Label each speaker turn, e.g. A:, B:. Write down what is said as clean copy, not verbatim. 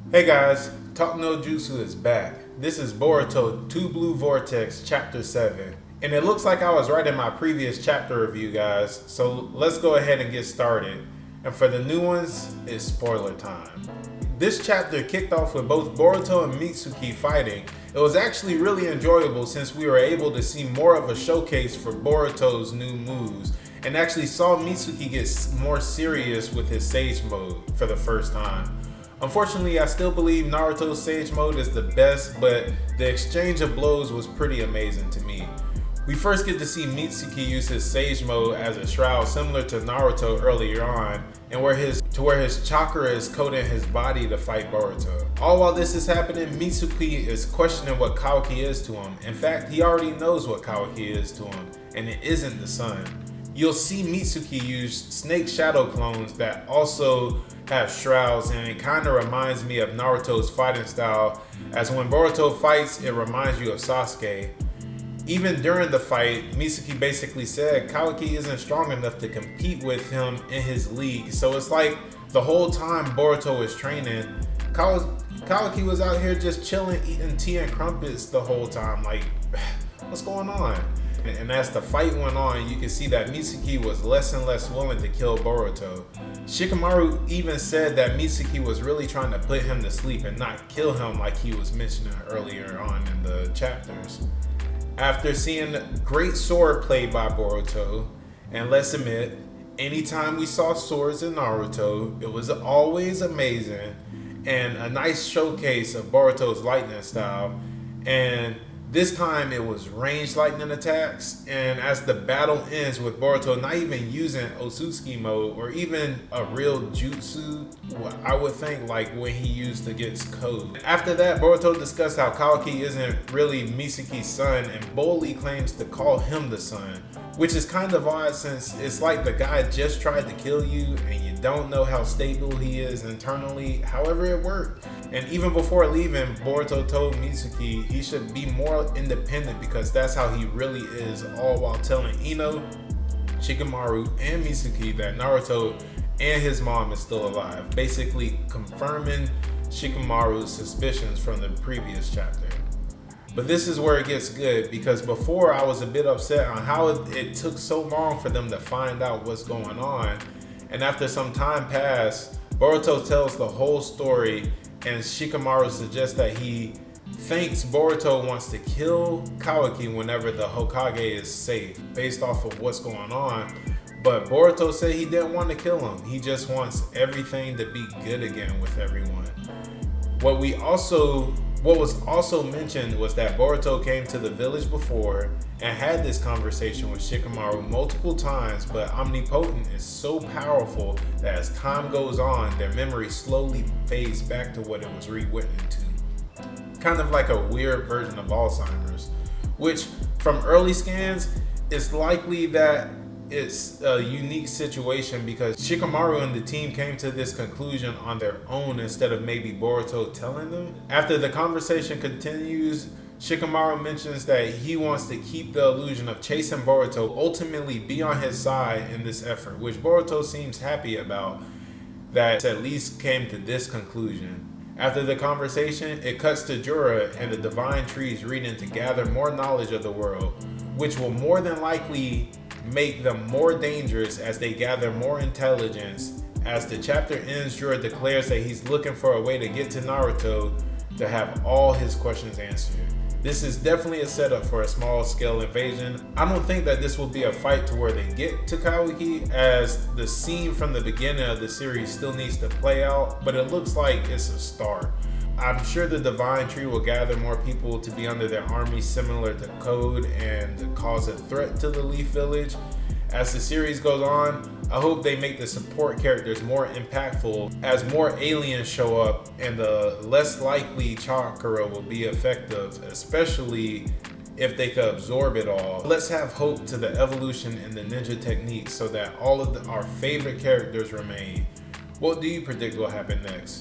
A: Hey guys, Talk No Jutsu is back. This is Boruto 2 Blue Vortex Chapter 7. And it looks like I was right in my previous chapter review, guys, so let's go ahead and get started. And for the new ones, it's spoiler time. This chapter kicked off with both Boruto and Mitsuki fighting. It was actually really enjoyable since we were able to see more of a showcase for Boruto's new moves and actually saw Mitsuki get more serious with his Sage Mode for the first time. Unfortunately, I still believe Naruto's Sage Mode is the best, but the exchange of blows was pretty amazing to me. We first get to see Mitsuki use his Sage Mode as a shroud similar to Naruto earlier on, and where his chakra is coating his body to fight Boruto. All while this is happening, Mitsuki is questioning what Kawaki is to him. In fact, he already knows what Kawaki is to him, and it isn't the sun. You'll see Mitsuki use snake shadow clones that also have shrouds, and it kind of reminds me of Naruto's fighting style, as when Boruto fights, it reminds you of Sasuke. Even during the fight, Mitsuki basically said Kawaki isn't strong enough to compete with him in his league, so it's like the whole time Boruto was training, Kawaki was out here just chilling, eating tea and crumpets the whole time. Like, what's going on? And as the fight went on, you can see that Mitsuki was less and less willing to kill Boruto. Shikamaru even said that Mitsuki was really trying to put him to sleep and not kill him like he was mentioning earlier on in the chapters. After seeing great sword play by Boruto, and let's admit, anytime we saw swords in Naruto, it was always amazing and a nice showcase of Boruto's lightning style. And this time it was ranged lightning attacks, and as the battle ends with Boruto not even using Otsutsuki mode or even a real jutsu, I would think like when he used against Code. After that, Boruto discussed how Kawaki isn't really Mitsuki's son and boldly claims to call him the son, which is kind of odd since it's like the guy just tried to kill you and you don't know how stable he is internally. However, it worked. And even before leaving, Boruto told Mitsuki he should be more independent because that's how he really is, all while telling Ino, Shikamaru, and Mitsuki that Naruto and his mom is still alive, basically confirming Shikamaru's suspicions from the previous chapter. But this is where it gets good, because before I was a bit upset on how it took so long for them to find out what's going on. And after some time passed, Boruto tells the whole story, and Shikamaru suggests that he thinks Boruto wants to kill Kawaki whenever the Hokage is safe, based off of what's going on. But Boruto said he didn't want to kill him. He just wants everything to be good again with everyone. What was also mentioned was that Boruto came to the village before and had this conversation with Shikamaru multiple times, but Omnipotent is so powerful that as time goes on, their memory slowly fades back to what it was rewritten to. Kind of like a weird version of Alzheimer's, which from early scans, it's likely that it's a unique situation because Shikamaru and the team came to this conclusion on their own instead of maybe Boruto telling them. After the conversation continues, Shikamaru mentions that he wants to keep the illusion of chasing Boruto, ultimately be on his side in this effort, which Boruto seems happy about, that at least came to this conclusion. After the conversation, it cuts to Jura and the divine trees reading to gather more knowledge of the world, which will more than likely make them more dangerous as they gather more intelligence. As the chapter ends, Jura declares that he's looking for a way to get to Naruto to have all his questions answered. This is definitely a setup for a small scale invasion. I don't think that this will be a fight to where they get to Kawaki, as the scene from the beginning of the series still needs to play out, but it looks like it's a start. I'm sure the Divine Tree will gather more people to be under their army similar to Code and cause a threat to the Leaf Village. As the series goes on, I hope they make the support characters more impactful as more aliens show up and the less likely chakra will be effective, especially if they could absorb it all. Let's have hope to the evolution in the ninja techniques so that all of our favorite characters remain. What do you predict will happen next?